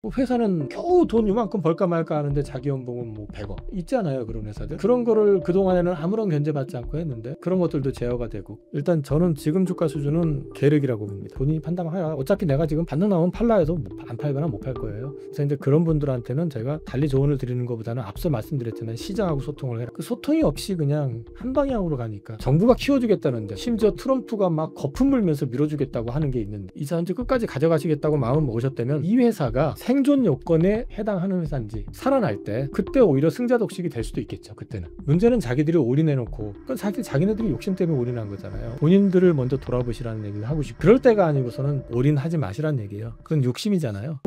뭐 회사는 겨우 돈 요만큼 벌까 말까 하는데 자기 연봉은 뭐 100억 있잖아요. 그런 회사들. 그런 거를 그동안에는 아무런 견제받지 않고 했는데 그런 것들도 제어가 되고, 일단 저는 지금 주가 수준은 계륵이라고 봅니다. 본인이 판단하야. 어차피 내가 지금 반등 나오면 팔라 해도 안 팔거나 못 팔 거예요. 그래서 이제 그런 분들한테는 제가 달리 조언을 드리는 것보다는 앞서 말씀드렸지만 시장하고 소통을 해라. 그 소통이 없이 그냥 한 방향으로 가니까 정부가 키워주겠다는데, 심지어 트럼프가 막 거품 물면서 밀어주겠다고 하는 게 있는데 이 사람들 끝까지 가져가시겠다고 마음을 먹으셨다면 이 회사가 생존 요건에 해당하는 회사인지 살아날 때 그때 오히려 승자 독식이 될 수도 있겠죠. 그때는 문제는 자기들이 올인해놓고, 그건 사실 자기네들이 욕심 때문에 올인한 거잖아요. 본인들을 먼저 돌아보시라는 얘기를 하고 싶고, 그럴 때가 아니고서는 올인하지 마시라는 얘기예요. 그건 욕심이잖아요.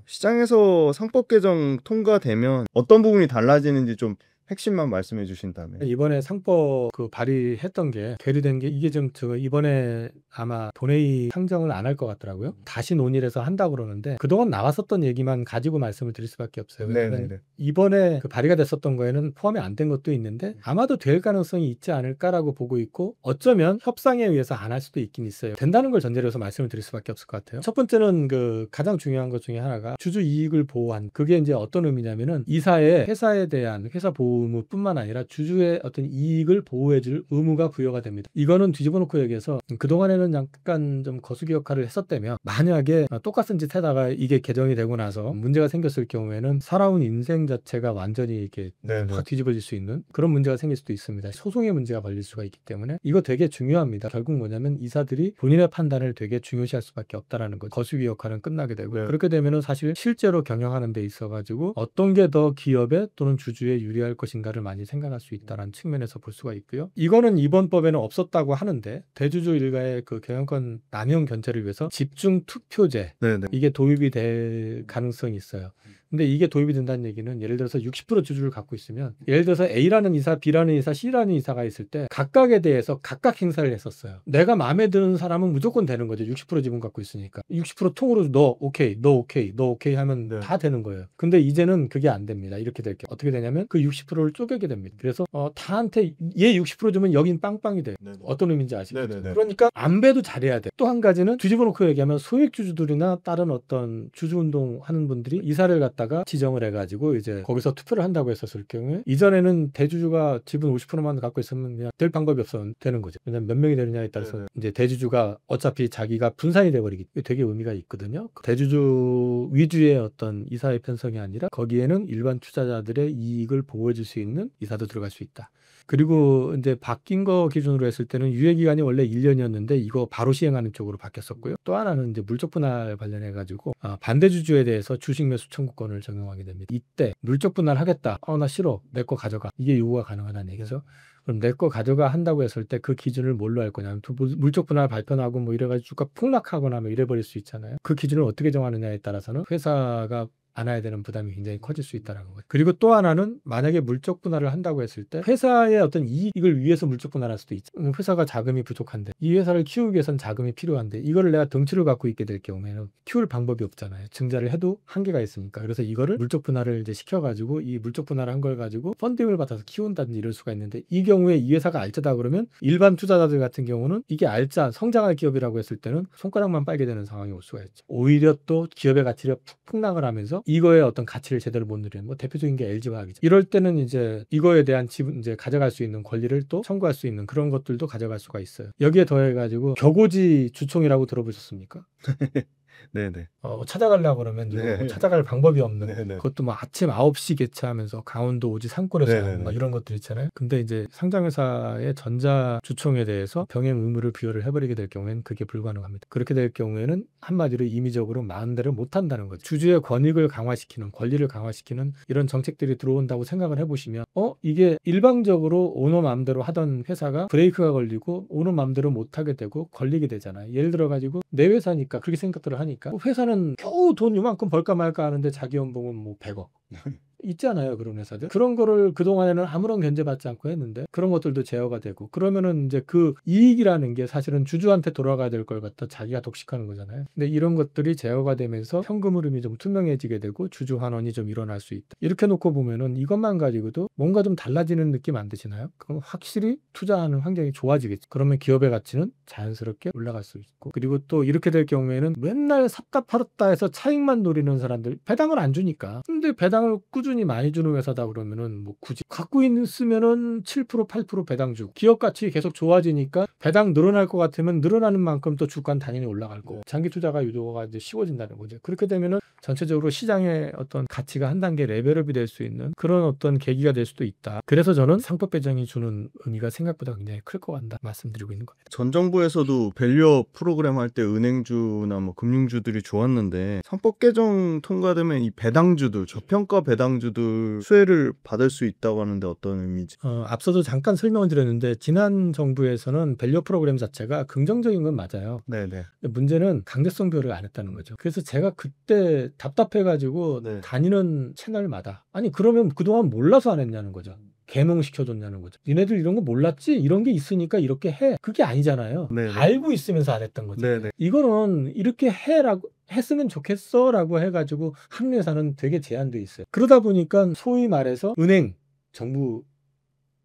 시장에서 상법 개정 통과되면 어떤 부분이 달라지는지 좀 핵심만 말씀해 주신다면. 이번에 상법 그 발의했던 게 계류된 게 이게 좀 저 이번에 아마 본회의 상정을 안 할 것 같더라고요. 다시 논의를 해서 한다고 그러는데 그동안 나왔었던 얘기만 가지고 말씀을 드릴 수밖에 없어요. 네네네. 이번에 그 발의가 됐었던 거에는 포함이 안 된 것도 있는데 아마도 될 가능성이 있지 않을까라고 보고 있고, 어쩌면 협상에 의해서 안 할 수도 있긴 있어요. 된다는 걸 전제로 해서 말씀을 드릴 수밖에 없을 것 같아요. 첫 번째는 그 가장 중요한 것 중에 하나가 주주 이익을 보호한, 그게 이제 어떤 의미냐면은 이사의 회사에 대한 회사 보호 의무뿐만 아니라 주주의 어떤 이익을 보호해줄 의무가 부여가 됩니다. 이거는 뒤집어 놓고 얘기해서 그동안에는 약간 좀 거수기 역할을 했었다면, 만약에 똑같은 짓 하다가 이게 개정이 되고 나서 문제가 생겼을 경우에는 살아온 인생 자체가 완전히 이렇게 확 뒤집어질 수 있는 그런 문제가 생길 수도 있습니다. 소송의 문제가 벌릴 수가 있기 때문에 이거 되게 중요합니다. 결국 뭐냐면 이사들이 본인의 판단을 되게 중요시할 수밖에 없다라는 거. 거수기 역할은 끝나게 되고, 그렇게 되면은 사실 실제로 경영하는 데 있어 가지고 어떤 게 더 기업에 또는 주주에 유리할 것인가를 많이 생각할 수 있다라는 측면에서 볼 수가 있고요. 이거는 이번 법에는 없었다고 하는데 대주주 일가의 그 경영권 남용 견제를 위해서 집중 투표제, 이게 도입이 될 가능성이 있어요. 근데 이게 도입이 된다는 얘기는 예를 들어서 60% 주주를 갖고 있으면, 예를 들어서 A라는 이사, B라는 이사, C라는 이사가 있을 때 각각에 대해서 각각 행사를 했었어요. 내가 마음에 드는 사람은 무조건 되는 거죠. 60% 지분 갖고 있으니까. 60% 통으로 너 오케이, 너 오케이, 너 오케이 하면 다 되는 거예요. 근데 이제는 그게 안 됩니다. 이렇게 될게요. 어떻게 되냐면 그 60%를 쪼개게 됩니다. 그래서 다한테 얘 60% 주면 여긴 빵빵이 돼요. 어떤 의미인지 아시겠죠? 그러니까 안배도 잘해야 돼. 또 한 가지는 뒤집어 놓고 얘기하면 소액 주주들이나 다른 어떤 주주 운동 하는 분들이 이사를 갖다가 지정을 해가지고 이제 거기서 투표를 한다고 했었을 경우에, 이전에는 대주주가 지분 50%만 갖고 있으면 그냥 될 방법이 없어서 되는 거죠. 왜냐면 몇 명이 되느냐에 따라서 이제 대주주가 어차피 자기가 분산이 돼버리기 때문에 되게 의미가 있거든요. 대주주 위주의 어떤 이사의 편성이 아니라 거기에는 일반 투자자들의 이익을 보호해줄 수 있는 이사도 들어갈 수 있다. 그리고 이제 바뀐 거 기준으로 했을 때는 유예기간이 원래 1년이었는데 이거 바로 시행하는 쪽으로 바뀌었었고요. 또 하나는 이제 물적 분할 관련해 가지고 반대주주에 대해서 주식 매수 청구권을 적용하게 됩니다. 이때 물적 분할 하겠다. 나 싫어. 내 거 가져가. 이게 요구가 가능하다는 얘기죠. 그럼 내 거 가져가 한다고 했을 때 그 기준을 뭘로 할 거냐면, 물적 분할 발표나고 뭐 이래가지고 주가 폭락하거나 뭐 이래버릴 수 있잖아요. 그 기준을 어떻게 정하느냐에 따라서는 회사가 안아야 되는 부담이 굉장히 커질 수 있다는 거죠. 그리고 또 하나는 만약에 물적 분할을 한다고 했을 때 회사의 어떤 이익을 위해서 물적 분할할 수도 있죠. 회사가 자금이 부족한데 이 회사를 키우기 위해선 자금이 필요한데 이거를 내가 덩치를 갖고 있게 될 경우에는 키울 방법이 없잖아요. 증자를 해도 한계가 있으니까. 그래서 이거를 물적 분할을 이제 시켜가지고 이 물적 분할을 한 걸 가지고 펀딩을 받아서 키운다든지 이럴 수가 있는데, 이 경우에 이 회사가 알짜다 그러면 일반 투자자들 같은 경우는 이게 알짜 성장할 기업이라고 했을 때는 손가락만 빨게 되는 상황이 올 수가 있죠. 오히려 또 기업의 가치가 폭락을 하면서 이거의 어떤 가치를 제대로 못 누리는, 뭐 대표적인 게 LG화학이죠. 이럴 때는 이제 이거에 대한 지분 이제 가져갈 수 있는 권리를 또 청구할 수 있는 그런 것들도 가져갈 수가 있어요. 여기에 더해가지고 격오지 주총이라고 들어보셨습니까? 네네. 찾아가려고 그러면 뭐 찾아갈 방법이 없는, 그것도 뭐 아침 9시 개최하면서 강원도 오지 산골에서 하는 막 이런 것들 있잖아요. 근데 이제 상장회사의 전자주총에 대해서 병행 의무를 부여를 해버리게 될 경우에는 그게 불가능합니다. 그렇게 될 경우에는 한마디로 임의적으로 마음대로 못한다는 거죠. 주주의 권익을 강화시키는, 권리를 강화시키는 이런 정책들이 들어온다고 생각을 해보시면 이게 일방적으로 오너 마음대로 하던 회사가 브레이크가 걸리고 오너 마음대로 못하게 되고 걸리게 되잖아요. 예를 들어가지고 내 회사니까 그렇게 생각들을 하니까 회사는 겨우 돈 요만큼 벌까 말까 하는데 자기 연봉은 뭐 100억 있잖아요. 그런 회사들. 그런 거를 그동안에는 아무런 견제받지 않고 했는데 그런 것들도 제어가 되고 그러면은 이제 그 이익이라는 게 사실은 주주한테 돌아가야 될 걸 갖다 자기가 독식하는 거잖아요. 근데 이런 것들이 제어가 되면서 현금 흐름이 좀 투명해지게 되고 주주 환원이 좀 일어날 수 있다. 이렇게 놓고 보면은 이것만 가지고도 뭔가 좀 달라지는 느낌 안 드시나요? 그럼 확실히 투자하는 환경이 좋아지겠죠. 그러면 기업의 가치는 자연스럽게 올라갈 수 있고 그리고 또 이렇게 될 경우에는 맨날 샀다 팔았다 해서 차익만 노리는 사람들 배당을 안 주니까 근데 배당을 꾸준히 많이 주는 회사다 그러면은 뭐 굳이 갖고 있으면은 7% 8% 배당 주고 기업 가치 계속 좋아지니까 배당 늘어날 것 같으면 늘어나는 만큼 또 주가는 당연히 올라갈 거고 장기 투자가 유도가 이제 쉬워진다는 거죠. 그렇게 되면은 전체적으로 시장의 어떤 가치가 한 단계 레벨업이 될 수 있는 그런 어떤 계기가 될 수도 있다. 그래서 저는 상법 배정이 주는 의미가 생각보다 굉장히 클 것 같다 말씀드리고 있는 겁니다. 전 정부에서도 밸류업 프로그램 할 때 은행주나 뭐 금융주들이 좋았는데 상법 개정 통과되면 이 배당주들 저평가 배당주들 수혜를 받을 수 있다고 하는데 어떤 의미지? 앞서도 잠깐 설명을 드렸는데 지난 정부에서는 밸류 프로그램 자체가 긍정적인 건 맞아요. 네네. 근데 문제는 강제성 비율을 안 했다는 거죠. 그래서 제가 그때 답답해가지고 네. 다니는 채널마다 아니 그러면 그동안 몰라서 안 했냐는 거죠. 개몽시켜줬냐는 거죠. 니네들 이런 거 몰랐지? 이런 게 있으니까 이렇게 해. 그게 아니잖아요. 네네. 알고 있으면서 안 했던 거죠. 네네. 이거는 이렇게 해라고 했으면 좋겠어 라고 해가지고 하는 회사는 되게 제한돼 있어요. 그러다 보니까 소위 말해서 은행, 정부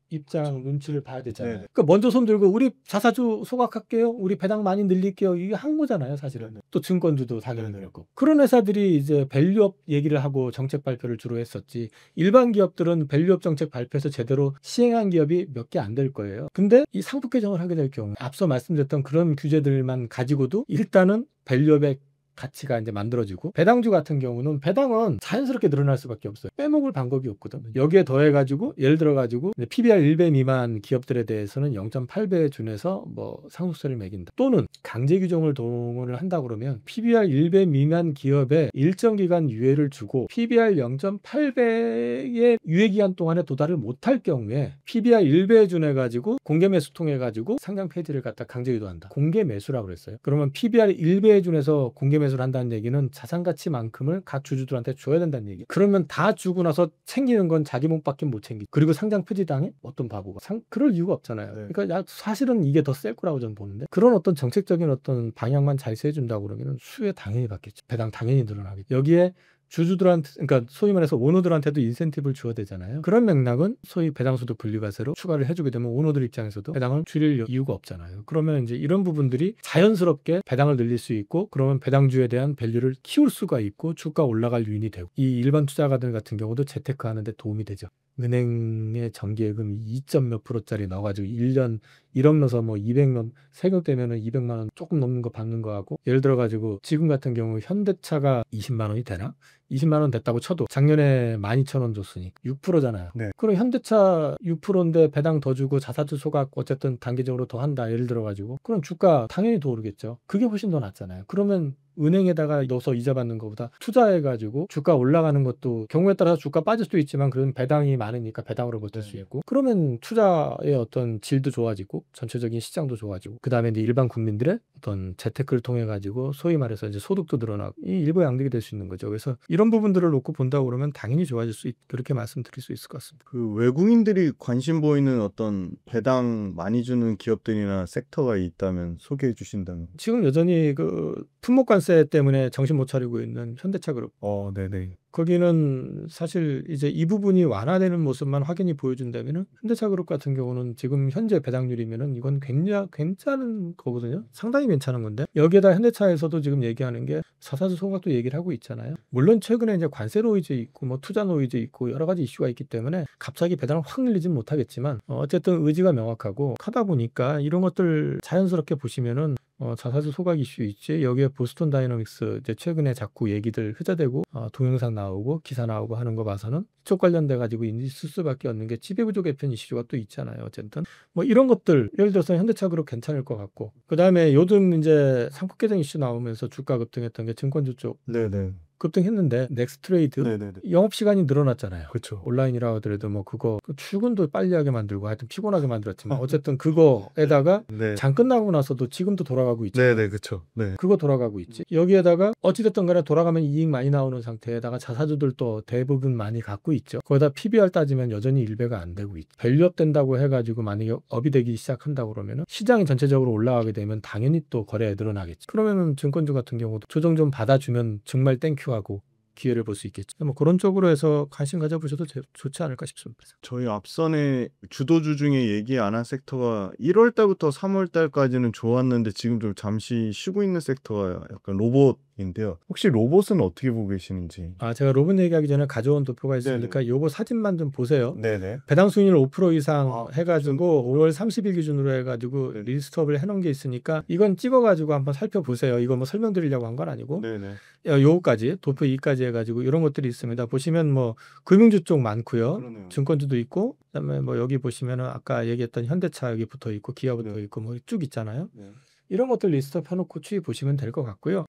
입장 눈치를 봐야 되잖아요. 네네. 그러니까 먼저 손 들고 우리 자사주 소각할게요. 우리 배당 많이 늘릴게요. 이게 한 거잖아요, 사실은. 네네. 또 증권주도 당연히 네네. 그렇고. 그런 회사들이 이제 밸류업 얘기를 하고 정책 발표를 주로 했었지. 일반 기업들은 밸류업 정책 발표해서 제대로 시행한 기업이 몇 개 안 될 거예요. 근데 이 상품 개정을 하게 될 경우 앞서 말씀드렸던 그런 규제들만 가지고도 일단은 밸류업의 가치가 이제 만들어지고 배당주 같은 경우는 배당은 자연스럽게 늘어날 수밖에 없어요. 빼먹을 방법이 없거든. 여기에 더해가지고 예를 들어가지고 PBR 1배 미만 기업들에 대해서는 0.8배 준해서 뭐 상속세를 매긴다. 또는 강제 규정을 동원을 한다 그러면 PBR 1배 미만 기업에 일정 기간 유예를 주고 PBR 0.8배의 유예 기간 동안에 도달을 못할 경우에 PBR 1배 준해가지고 공개 매수 통해가지고 상장 폐지를 갖다 강제 유도한다. 공개 매수라고 그랬어요. 그러면 PBR 1배에 준해서 공개 매수를 한다는 얘기는 자산 가치만큼을 각 주주들한테 줘야 된다는 얘기. 그러면 다 주고 나서 챙기는 건 자기 몸밖에 못 챙기. 그리고 상장 폐지당해? 어떤 바보가. 그럴 이유가 없잖아요. 네. 그러니까 사실은 이게 더 셀 거라고 저는 보는데 그런 어떤 정책적인 어떤 방향만 잘 세준다고 그러면 수혜 당연히 받겠죠. 배당 당연히 늘어나겠죠. 여기에 주주들한테 그러니까 소위 말해서 오너들한테도 인센티브를 줘야 되잖아요. 그런 맥락은 소위 배당소득 분리과세로 추가를 해주게 되면 오너들 입장에서도 배당을 줄일 이유가 없잖아요. 그러면 이제 이런 부분들이 자연스럽게 배당을 늘릴 수 있고 그러면 배당주에 대한 밸류를 키울 수가 있고 주가 올라갈 요인이 되고 이 일반 투자가들 같은 경우도 재테크 하는데 도움이 되죠. 은행에 정기예금 2몇 %짜리 넣어가지고 1년 1억 넣어서 뭐 200만 세금 떼면은 200만 원 조금 넘는 거 받는 거 하고 예를 들어가지고 지금 같은 경우 현대차가 20만 원이 되나? 20만 원 됐다고 쳐도 작년에 12,000원 줬으니 6%잖아요. 네. 그럼 현대차 6%인데 배당 더 주고 자사주 소각 어쨌든 단기적으로 더 한다. 예를 들어가지고 그럼 주가 당연히 더 오르겠죠. 그게 훨씬 더 낫잖아요. 그러면 은행에다가 넣어서 이자 받는 것보다 투자해가지고 주가 올라가는 것도 경우에 따라서 주가 빠질 수도 있지만 그런 배당이 많으니까 배당으로 버틸 수 있고 그러면 투자의 어떤 질도 좋아지고 전체적인 시장도 좋아지고 그 다음에 이제 일반 국민들의 어떤 재테크를 통해 가지고 소위 말해서 이제 소득도 늘어나고 이 일거양득이 될 수 있는 거죠. 그래서 이런 부분들을 놓고 본다고 그러면 당연히 좋아질 수 그렇게 말씀드릴 수 있을 것 같습니다. 그 외국인들이 관심 보이는 어떤 배당 많이 주는 기업들이나 섹터가 있다면 소개해 주신다면. 지금 여전히 그 품목관세 때문에 정신 못 차리고 있는 현대차 그룹. 네네. 거기는 사실 이제 이 부분이 완화되는 모습만 확연히 보여준다면은 현대차 그룹 같은 경우는 지금 현재 배당률이면은 이건 굉장히 괜찮은 거거든요. 상당히 괜찮은 건데 여기에다 현대차에서도 지금 얘기하는 게 자사주 소각도 얘기를 하고 있잖아요. 물론 최근에 이제 관세 노이즈 있고 뭐 투자 노이즈 있고 여러 가지 이슈가 있기 때문에 갑자기 배당을 확 늘리진 못하겠지만 어쨌든 의지가 명확하고 하다 보니까 이런 것들 자연스럽게 보시면은 자사주 소각 이슈 있지. 여기에 보스턴 다이너믹스 이제 최근에 자꾸 얘기들 회자되고 동영상 나오고 기사 나오고 하는 거 봐서는 이쪽 관련돼 가지고 인지 쓸 수밖에 없는 게 지배구조 개편 이슈가 또 있잖아요. 어쨌든 뭐 이런 것들 예를 들어서 현대차 그룹 괜찮을 것 같고 그 다음에 요즘 이제 상품 개정 이슈 나오면서 주가 급등했던 게 증권주 쪽. 네네. 급등했는데 넥스트레이드 네네네. 영업 시간이 늘어났잖아요. 그렇죠. 온라인이라 하더라도 뭐 그거 출근도 빨리하게 만들고 하여튼 피곤하게 만들었지만 어쨌든 그거에다가 네. 장 끝나고 나서도 지금도 돌아가고 있죠. 네네 그렇죠. 네. 그거 돌아가고 있지. 여기에다가 어찌됐든 간에 돌아가면 이익 많이 나오는 상태에다가 자사주들도 대부분 많이 갖고 있죠. 거기다 PBR 따지면 여전히 1배가 안 되고 있죠. 밸류업 된다고 해가지고 만약에 업이 되기 시작한다고 그러면 시장이 전체적으로 올라가게 되면 당연히 또 거래가 늘어나겠죠. 그러면은 증권주 같은 경우도 조정 좀 받아주면 정말 땡큐하고 기회를 볼 수 있겠죠. 뭐 그런 쪽으로 해서 관심 가져보셔도 좋지 않을까 싶습니다. 저희 앞선에 주도주 중에 얘기 안 한 섹터가 1월 달부터 3월 달까지는 좋았는데 지금 좀 잠시 쉬고 있는 섹터가 약간 로봇인데요. 혹시 로봇은 어떻게 보고 계시는지? 제가 로봇 얘기하기 전에 가져온 도표가 있으니까 요거 사진만 좀 보세요. 네네. 배당 수익률 5% 이상 아, 해가지고 5월 30일 기준으로 해가지고 네. 리스트업을 해놓은 게 있으니까 이건 찍어가지고 한번 살펴보세요. 이거 뭐 설명드리려고 한 건 아니고 네네. 요거까지 도표 2까지 해가지고 이런 것들이 있습니다. 보시면 뭐 금융주 쪽 많고요. 그러네요. 증권주도 있고 그다음에 뭐 여기 보시면은 아까 얘기했던 현대차 여기 붙어 있고 기아 붙어 네. 있고 뭐 쭉 있잖아요. 네. 이런 것들 리스트업 해놓고 추이 보시면 될 것 같고요.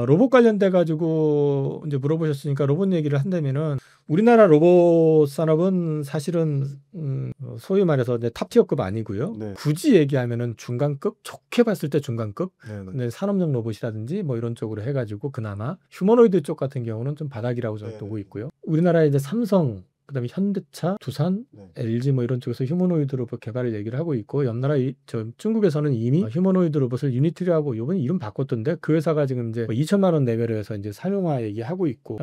로봇 관련돼 가지고 이제 물어보셨으니까 로봇 얘기를 한다면은 우리나라 로봇 산업은 사실은 소위 말해서 이제 탑티어급 아니고요. 네. 굳이 얘기하면은 중간급, 좋게 봤을 때 중간급. 네네. 근데 산업용 로봇이라든지 뭐 이런 쪽으로 해가지고 그나마 휴머노이드 쪽 같은 경우는 좀 바닥이라고 저는 네. 보고 있고요. 우리나라에 이제 삼성 그다음에 현대차, 두산, 네. LG 뭐 이런 쪽에서 휴머노이드 로봇 개발을 얘기를 하고 있고 옆 나라 중국에서는 이미 휴머노이드 로봇을 유니티라고 이번에 이름 바꿨던데 그 회사가 지금 이제 2천만 원 레벨을 해서 이제 사용화 얘기하고 있고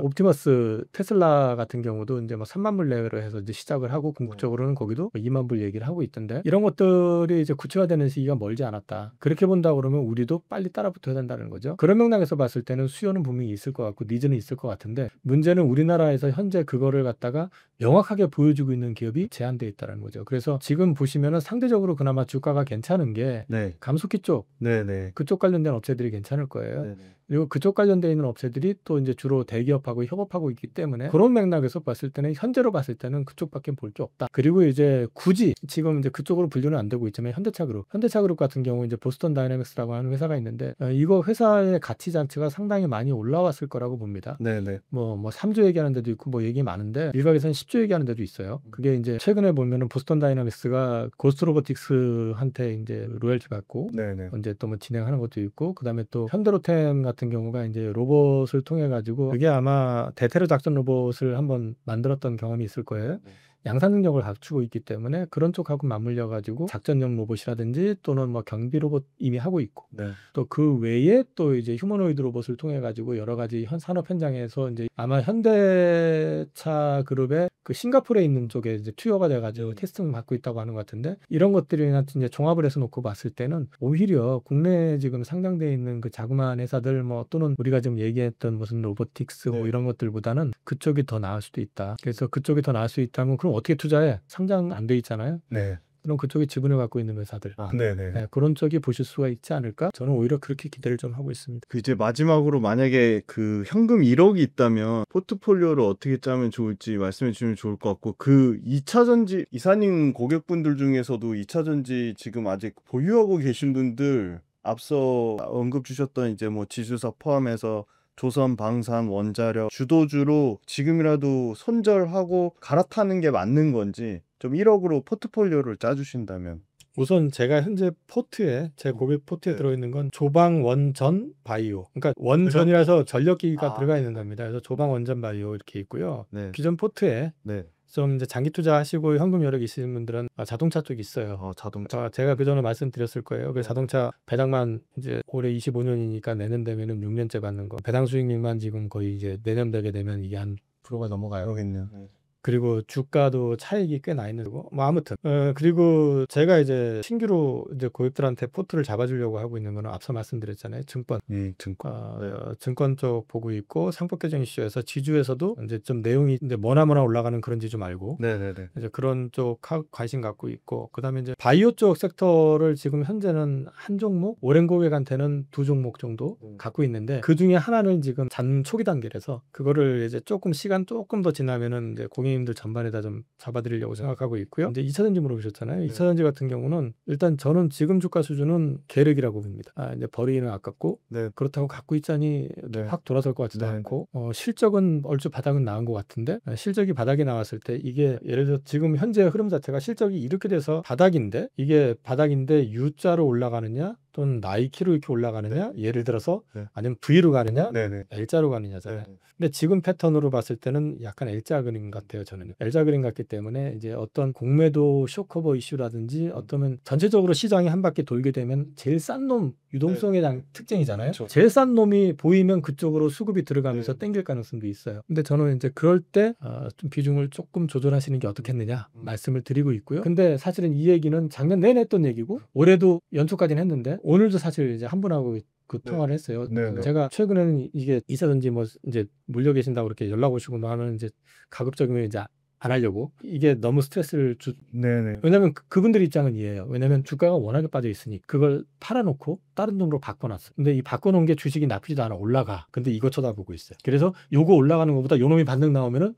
옵티머스 테슬라 같은 경우도 이제 뭐 3만 불 레벨을 해서 이제 시작을 하고 궁극적으로는 거기도 2만 불 얘기를 하고 있던데 이런 것들이 이제 구체화되는 시기가 멀지 않았다. 그렇게 본다 그러면 우리도 빨리 따라붙어야 된다는 거죠. 그런 맥락에서 봤을 때는 수요는 분명히 있을 것 같고 니즈는 있을 것 같은데 문제는 우리나라에서 현재 그거를 갖다가 명확하게 보여주고 있는 기업이 제한되어 있다는 거죠. 그래서 지금 보시면은 상대적으로 그나마 주가가 괜찮은 게 네. 감속기 쪽 네네. 그쪽 관련된 업체들이 괜찮을 거예요. 네네. 그리고 그쪽 관련되어 있는 업체들이 또 이제 주로 대기업하고 협업하고 있기 때문에 그런 맥락에서 봤을 때는 현재로 봤을 때는 그쪽밖에 볼 게 없다. 그리고 이제 굳이 지금 이제 그쪽으로 분류는 안 되고 있지만 현대차 그룹 같은 경우 이제 보스턴 다이내믹스라고 하는 회사가 있는데 이거 회사의 가치 자체가 상당히 많이 올라왔을 거라고 봅니다. 네네. 뭐 3조 얘기하는 데도 있고 뭐 얘기 많은데 일각에서는 10조 얘기하는 데도 있어요. 그게 이제 최근에 보면은 보스턴 다이내믹스가 고스트 로보틱스한테 이제 로열티 받고 네네. 이제 또 뭐 진행하는 것도 있고 그다음에 또 현대로템 같은 경우가 이제 로봇을 통해 가지고 그게 아마 대테러 작전 로봇을 한번 만들었던 경험이 있을 거예요. 양산 능력을 갖추고 있기 때문에 그런 쪽하고 맞물려 가지고 작전용 로봇이라든지 또는 뭐 경비 로봇 이미 하고 있고 네. 또 그 외에 또 이제 휴머노이드 로봇을 통해 가지고 여러 가지 산업 현장에서 이제 아마 현대차 그룹의 그 싱가포르에 있는 쪽에 이제 투여가 돼 가지고 테스팅 받고 있다고 하는 것 같은데 이런 것들이나 이제 종합을 해서 놓고 봤을 때는 오히려 국내에 지금 상장돼 있는 그 자그마한 회사들 뭐 또는 우리가 지금 얘기했던 무슨 로보틱스 뭐 네. 이런 것들보다는 그쪽이 더 나을 수도 있다. 그래서 그쪽이 더 나을 수 있다면 그럼 어떻게 투자해? 상장 안 돼 있잖아요. 네. 그럼 그쪽이 지분을 갖고 있는 회사들. 네네. 네, 그런 쪽이 보실 수가 있지 않을까? 저는 오히려 그렇게 기대를 좀 하고 있습니다. 그 이제 마지막으로 만약에 그 현금 1억이 있다면 포트폴리오를 어떻게 짜면 좋을지 말씀해 주시면 좋을 것 같고 그 2차 전지 이사님 고객분들 중에서도 2차 전지 지금 아직 보유하고 계신 분들 앞서 언급 주셨던 이제 뭐 지주사 포함해서 조선, 방산, 원자력 주도주로 지금이라도 손절하고 갈아타는 게 맞는 건지 좀 1억으로 포트폴리오를 짜주신다면. 우선 제가 현재 포트에 제 고객 포트에 네. 들어있는 건 조방 원전 바이오. 그러니까 원전이라서 전력기가 아, 들어가 있는 네. 겁니다. 그래서 조방 원전 바이오 이렇게 있고요. 네. 기존 포트에 네. 좀 이제 장기 투자하시고 현금 여력 있으신 분들은 자동차 쪽 있어요. 자동차. 제가 그 전에 말씀드렸을 거예요. 그 네. 자동차 배당만 이제 올해 25년이니까 내년 되면은 6년째 받는 거. 배당 수익률만 지금 거의 이제 내년 되게 되면 이게 한 프로가 넘어가요. 그러겠네요. 네. 그리고 주가도 차익이 꽤 나 있는 거고 뭐 아무튼 그리고 제가 이제 신규로 이제 고객들한테 포트를 잡아주려고 하고 있는 거는 앞서 말씀드렸잖아요. 증권. 증권. 증권 쪽 보고 있고 상법개정 이슈에서 지주에서도 이제 좀 내용이 이제 뭐나 올라가는 그런 지주 말고 네네네. 이제 그런 쪽 관심 갖고 있고 그다음에 이제 바이오 쪽 섹터를 지금 현재는 한 종목 오랜 고객한테는 2종목 정도 갖고 있는데 그 중에 하나는 지금 초기 단계라서 그거를 이제 시간 조금 더 지나면은 이제 고객 고객님들 전반에다 좀 잡아드리려고 생각하고 있고요. 이제 2차전지 물어보셨잖아요. 2차전지 같은 경우는 일단 저는 지금 주가 수준은 계륵이라고 봅니다. 이제 버리기는 아깝고 네. 그렇다고 갖고 있자니 네. 확 돌아설 것 같지도 네. 않고 실적은 얼추 바닥은 나온 것 같은데 실적이 바닥이 나왔을 때 이게 예를 들어 지금 현재 흐름 자체가 실적이 이렇게 돼서 바닥인데 이게 바닥인데 U자로 올라가느냐 또는 나이키로 이렇게 올라가느냐 예를 들어서 아니면 V로 가느냐 네네. L자로 가느냐잖아요. 네. 근데 지금 패턴으로 봤을 때는 약간 L자 그림 같아요. 저는 L자 그림 같기 때문에 이제 어떤 공매도 쇼커버 이슈라든지 어떠면 전체적으로 시장이 한 바퀴 돌게 되면 제일 싼 놈 유동성의 특징이잖아요. 그렇죠. 제일 싼 놈이 보이면 그쪽으로 수급이 들어가면서 네. 땡길 가능성도 있어요. 근데 저는 이제 그럴 때 좀 비중을 조금 조절하시는 게 어떻겠느냐 말씀을 드리고 있고요. 근데 사실은 이 얘기는 작년 내내 했던 얘기고 올해도 연초까지는 했는데 오늘도 사실 이제 한 분하고 그 통화를 했어요. 네. 제가 최근에는 이게 이사든지 뭐 이제 물려 계신다고 이렇게 연락 오시고 나는 이제 가급적이면 이제 안 하려고 이게 너무 스트레스를 네네. 왜냐면 그분들 입장은 이해해요. 왜냐면 주가가 워낙에 빠져 있으니 그걸 팔아놓고 다른 돈으로 바꿔놨어. 근데 이 바꿔놓은 게 주식이 나쁘지도 않아 올라가. 근데 이거 쳐다보고 있어요. 그래서 요거 올라가는 것보다 요 놈이 반등 나오면은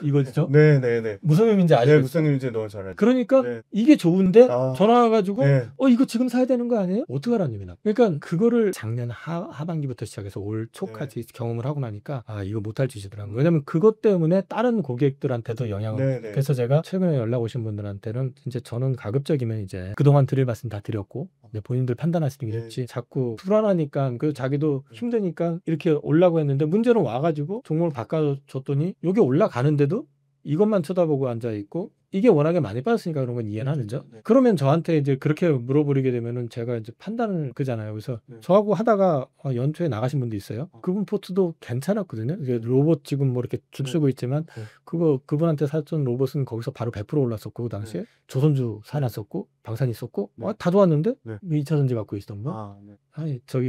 이거죠? 네네네. 무슨 의미인지 알죠? 네, 무슨 의미인지 너무 잘 알죠. 그러니까 네. 이게 좋은데 아. 전화 와가지고 네. 이거 지금 사야 되는 거 아니에요? 어떡하라는 얘기나. 그러니까 그거를 작년 하반기부터 시작해서 올 초까지 경험을 하고 나니까 이거 못할 짓이더라고요. 왜냐면 그것 때문에 다른 고객들한테도 영향을 네네. 그래서 제가 최근에 연락 오신 분들한테는 이제 저는 가급적이면 이제 그동안 드릴 말씀 다 드렸고 본인들 판단하시는 게 좋지 자꾸 불안하니까 자기도 힘드니까 이렇게 올라고 했는데 문제는 와가지고 종목을 바꿔줬더니 이게 올라가는데도 이것만 쳐다보고 앉아있고 이게 워낙에 많이 빠졌으니까 그런 건 이해는 하죠. 그러면 저한테 이제 그렇게 물어버리게 되면은 제가 이제 판단을 그잖아요. 그래서 저하고 하다가 연초에 나가신 분도 있어요. 그분 포트도 괜찮았거든요. 이게 로봇 지금 뭐 이렇게 쭉 쓰고 있지만 그분한테 샀던 로봇은 거기서 바로 100% 올랐었고 그 당시에 조선주 사놨었고 방산 있었고 다 좋았는데 2차전지 갖고 있었던 거.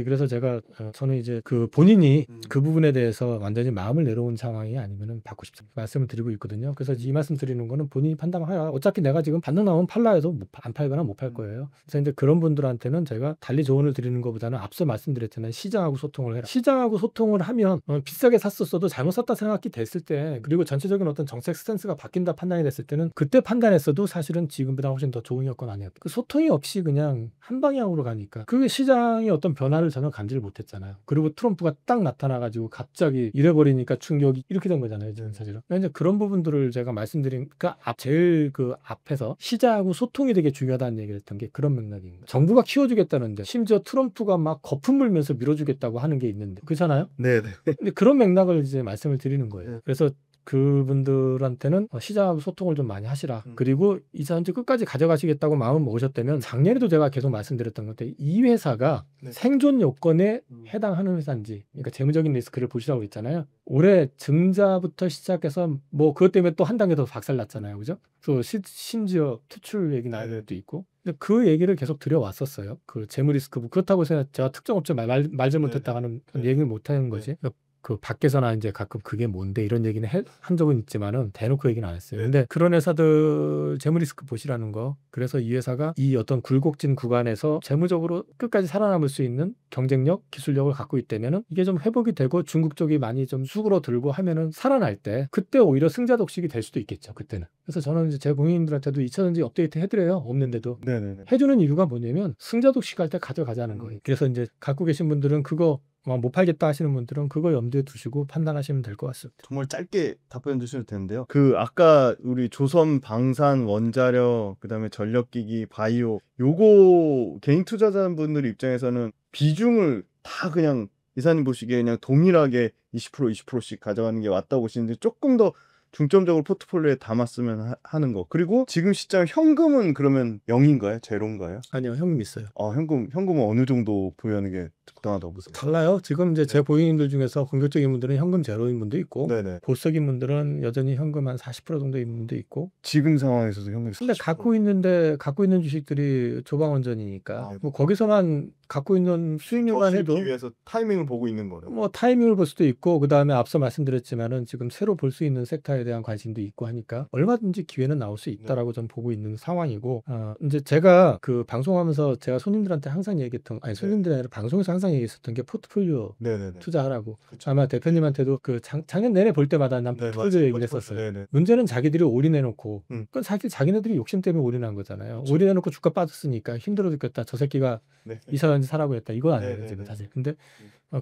그래서 제가 저는 이제 그 본인이 그 부분에 대해서 완전히 마음을 내려온 상황이 아니면은 받고 싶습니다. 말씀을 드리고 있거든요. 그래서 이 말씀 드리는 거는 본인이 판단하라. 어차피 내가 지금 반등 나오면 팔라 해도 안 팔거나 못 팔 거예요. 그래서 이제 그런 분들한테는 제가 달리 조언을 드리는 것보다는 앞서 말씀드렸잖아요. 시장하고 소통을 해라. 시장하고 소통을 하면 비싸게 샀었어도 잘못 샀다 생각이 됐을 때 그리고 전체적인 어떤 정책 스탠스가 바뀐다 판단이 됐을 때는 그때 판단했어도 사실은 지금보다 훨씬 더 좋은 여건 아니었다. 그 소통이 없이 그냥 한 방향으로 가니까 그게 시장의 어떤 변화를 전혀 감지를 못했잖아요. 그리고 트럼프가 딱 나타나가지고 갑자기 이래버리니까 충격이 이렇게 된 거잖아요. 지금 사실은. 이제 그런 부분들을 제가 말씀드리니까 제일 그 앞에서 시장하고 소통이 되게 중요하다는 얘기를 했던 게 그런 맥락입니다. 정부가 키워주겠다는데 심지어 트럼프가 막 거품 물면서 밀어주겠다고 하는 게 있는데 그렇잖아요. 네네. 근데 그런 맥락을 이제 말씀을 드리는 거예요. 그래서 그분들한테는 시장하고 소통을 좀 많이 하시라. 그리고 이사전지 끝까지 가져가시겠다고 마음을 먹으셨다면 작년에도 제가 계속 말씀드렸던 건데 이 회사가 생존 요건에 해당하는 회사인지 그러니까 재무적인 리스크를 보시라고 했잖아요. 올해 증자부터 시작해서 뭐 그것 때문에 또 한 단계 더 박살났잖아요. 그죠? 또 심지어 투출 얘기 나올 때도 있고. 근데 그 얘기를 계속 드려왔었어요. 그 재무 리스크 그렇다고 해서 제가 특정 업체 말잘 못했다가는 얘기를 못하는 거지. 그 밖에서나 이제 가끔 그게 뭔데 이런 얘기는 한 적은 있지만은 대놓고 얘기는 안 했어요. 근데 그런 회사들 재무 리스크 보시라는 거. 그래서 이 회사가 이 어떤 굴곡진 구간에서 재무적으로 끝까지 살아남을 수 있는 경쟁력, 기술력을 갖고 있다면은 이게 좀 회복이 되고 중국 쪽이 많이 좀 수그러 들고 하면은 살아날 때 그때 오히려 승자 독식이 될 수도 있겠죠. 그때는. 그래서 저는 이제 제 고객님들한테도 2차전지 업데이트 해드려요. 없는데도. 네네네. 해주는 이유가 뭐냐면 승자 독식할 때 가져가자는 거예요. 그래서 이제 갖고 계신 분들은 그거 못 팔겠다 하시는 분들은 그거 염두에 두시고 판단하시면 될 것 같습니다. 정말 짧게 답변 주셔도 되는데요. 아까 우리 조선, 방산, 원자력, 그다음에 전력기기, 바이오 요거 개인 투자자분들 입장에서는 비중을 다 그냥 이사님 보시기에 그냥 동일하게 20%씩 가져가는 게 맞다고 보시는데 조금 더 중점적으로 포트폴리오에 담았으면 하는 거. 그리고 지금 시장 현금은 그러면 0인가요? 제로인가요? 아니요, 현금 있어요. 현금은 어느 정도 보유하는 게 적당하다고 보세요? 달라요. 지금 이제 제 고객님들 중에서 공격적인 분들은 현금 제로인 분도 있고 네네. 보석인 분들은 여전히 현금 한 40% 정도 있는 분도 있고. 지금 상황에서도 현금이 근데 40%? 갖고 있는 주식들이 조방원전이니까 뭐 거기서만 갖고 있는 수익률만 해도 위해서 타이밍을 보고 있는 거예요. 뭐 타이밍을 볼 수도 있고 그다음에 앞서 말씀드렸지만은 지금 새로 볼 수 있는 섹터에 대한 관심도 있고 하니까 얼마든지 기회는 나올 수 있다라고 좀 보고 있는 상황이고 이제 제가 그 방송하면서 제가 손님들한테 항상 얘기했던 아니 손님들이 아니라 방송에서 항상 얘기했었던 게 포트폴리오 네네네. 투자하라고 그쵸. 아마 대표님한테도 그 작년 내내 볼 때마다 난 네, 포트폴리오 맞아요. 얘기를 했었어요. 네네. 문제는 자기들이 올인해놓고 그건 사실 자기네들이 욕심 때문에 올인한 거잖아요. 그쵸. 올인해놓고 주가 빠졌으니까 힘들어 죽겠다. 저 새끼가 네. 이사전지 사라고 했다. 이거 아니에요 네네네. 지금 사실. 근데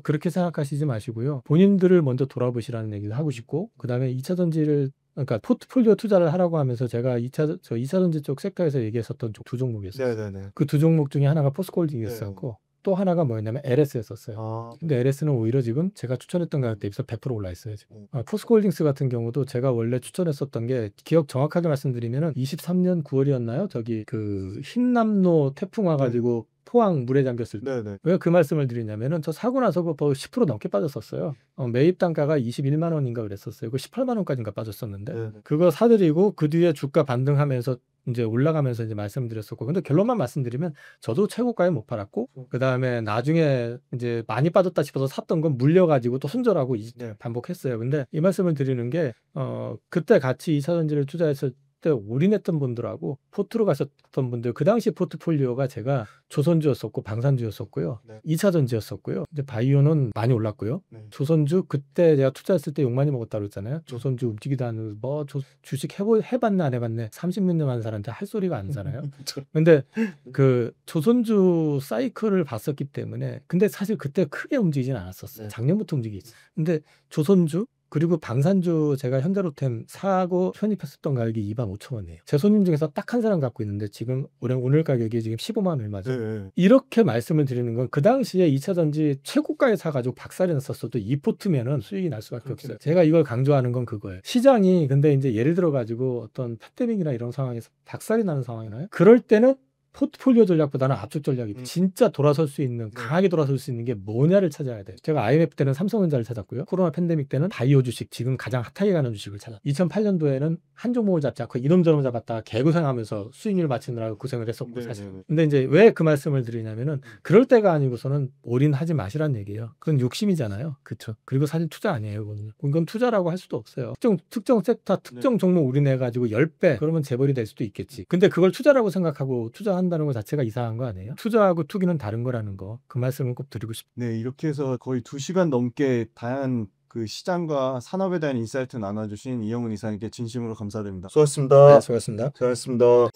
그렇게 생각하시지 마시고요. 본인들을 먼저 돌아보시라는 얘기를 하고 싶고 그다음에 2차 전지를 그러니까 포트폴리오 투자를 하라고 하면서 제가 2차 전지 쪽 섹터에서 얘기했었던 두 종목이었어요. 네네네. 그 두 종목 중에 하나가 포스코홀딩이었었고 또 하나가 뭐였냐면 LS였었어요. 근데 LS는 오히려 지금 제가 추천했던 가격 대비해서 100% 올라 있어요. 지금. 포스코홀딩스 같은 경우도 제가 원래 추천했었던 게 기억 정확하게 말씀드리면은 23년 9월이었나요? 저기 그 흰남노 태풍 와가지고 포항 물에 잠겼을 때. 네네. 왜 그 말씀을 드리냐면은 저 사고 나서 그 10% 넘게 빠졌었어요. 매입 단가가 21만 원인가 그랬었어요. 그 18만 원까지인가 빠졌었는데 네네. 그거 사드리고 그 뒤에 주가 반등하면서 이제 올라가면서 이제 말씀드렸었고 근데 결론만 말씀드리면 저도 최고가에 못 팔았고 그 다음에 나중에 이제 많이 빠졌다 싶어서 샀던 건 물려가지고 또 손절하고 반복했어요. 근데 이 말씀을 드리는 게 그때 같이 2차 전지를 투자했을 때 올인했던 분들하고 포트로 가셨던 분들 그 당시 포트폴리오가 제가 조선주였었고 방산주였었고요. 네. 2차 전지였었고요. 이제 바이오는 많이 올랐고요. 네. 조선주 그때 제가 투자했을 때 욕 많이 먹었다고 그랬잖아요. 조선주 움직이다 하는 뭐 주식 해봤네 안 해봤네 30몇 년 한 사람한테 할 소리가 아니잖아요. 근데 그 조선주 사이클을 봤었기 때문에 근데 사실 그때 크게 움직이진 않았었어요. 네. 작년부터 움직이지. 근데 조선주 그리고 방산주 제가 현대로템 사고 편입했었던 가격이 25,000원이에요. 제 손님 중에서 딱 한 사람 갖고 있는데 지금 오늘 가격이 지금 15만 원 얼마죠. 네. 이렇게 말씀을 드리는 건 그 당시에 2차 전지 최고가에 사가지고 박살이 났었어도 이 포트면은 수익이 날 수밖에 없어요. 제가 이걸 강조하는 건 그거예요. 시장이 근데 이제 예를 들어 가지고 어떤 팬데믹이나 이런 상황에서 박살이 나는 상황이나요? 그럴 때는 포트폴리오 전략보다는 압축 전략이 진짜 돌아설 수 있는 강하게 돌아설 수 있는 게 뭐냐를 찾아야 돼요. 제가 IMF 때는 삼성전자를 찾았고요. 코로나 팬데믹 때는 바이오 주식 지금 가장 핫하게 가는 주식을 찾았어요. 2008년도에는 한 종목을 잡지 않고 이놈저놈 잡았다가 개고생하면서 수익률 맞추느라고 고생을 했었고 사실. 근데 이제 왜 그 말씀을 드리냐면은 그럴 때가 아니고서는 올인하지 마시란 얘기예요. 그건 욕심이잖아요. 그렇죠. 그리고 사실 투자 아니에요. 이건 투자라고 할 수도 없어요. 특정 섹터 특정 종목 올인해 가지고 10배 그러면 재벌이 될 수도 있겠지. 근데 그걸 투자라고 생각하고 투자한다는 것 자체가 이상한 거 아니에요? 투자하고 투기는 다른 거라는 거. 그 말씀을 꼭 드리고 싶습니다. 네, 이렇게 해서 거의 2시간 넘게 다양한 그 시장과 산업에 대한 인사이트 나눠주신 이영훈 이사님께 진심으로 감사드립니다. 수고하셨습니다. 네, 수고하셨습니다. 수고하셨습니다.